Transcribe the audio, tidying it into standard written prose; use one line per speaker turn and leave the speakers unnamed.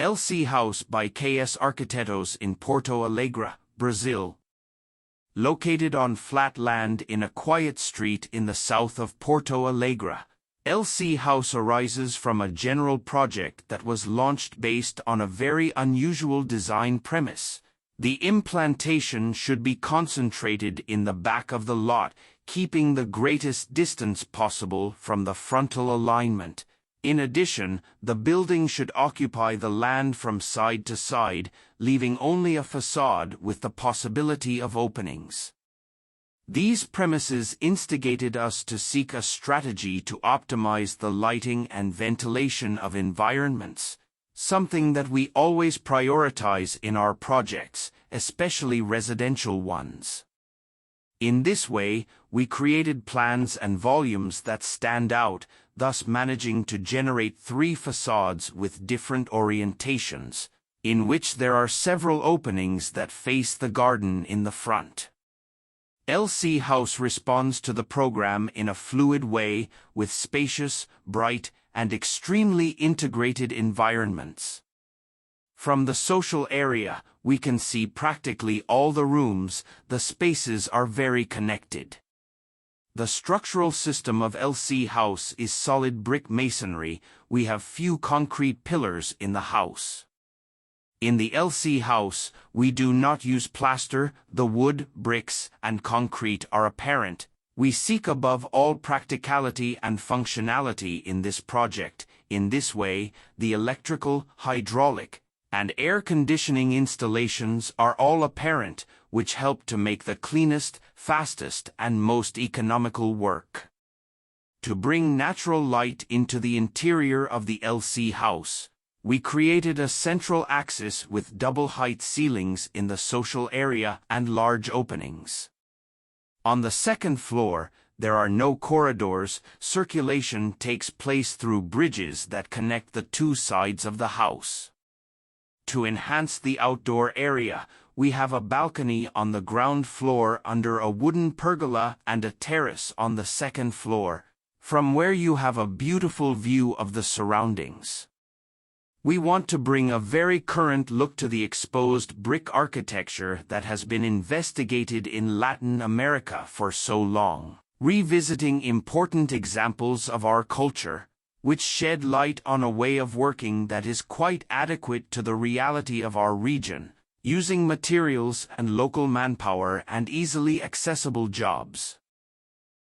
LC House by KS Arquitetos in Porto Alegre, Brazil. Located on flat land in a quiet street in the south of Porto Alegre, LC House arises from a general project that was launched based on a very unusual design premise. The implantation should be concentrated in the back of the lot, keeping the greatest distance possible from the frontal alignment. In addition, the building should occupy the land from side to side, leaving only a facade with the possibility of openings. These premises instigated us to seek a strategy to optimize the lighting and ventilation of environments, something that we always prioritize in our projects, especially residential ones. In this way, we created plans and volumes that stand out, thus managing to generate 3 facades with different orientations, in which there are several openings that face the garden in the front. LC House responds to the program in a fluid way, with spacious, bright, and extremely integrated environments. From the social area, we can see practically all the rooms. The spaces are very connected. The structural system of LC House is solid brick masonry. We have few concrete pillars in the house. In the LC House, we do not use plaster. The wood, bricks, and concrete are apparent. We seek above all practicality and functionality in this project. In this way, the electrical, hydraulic, and air conditioning installations are all apparent, which help to make the cleanest, fastest, and most economical work. To bring natural light into the interior of the LC House, we created a central axis with double-height ceilings in the social area and large openings. On the second floor, there are no corridors. Circulation takes place through bridges that connect the 2 sides of the house. To enhance the outdoor area, we have a balcony on the ground floor under a wooden pergola and a terrace on the 2nd floor, from where you have a beautiful view of the surroundings. We want to bring a very current look to the exposed brick architecture that has been investigated in Latin America for so long, revisiting important examples of our culture, which shed light on a way of working that is quite adequate to the reality of our region, using materials and local manpower and easily accessible jobs.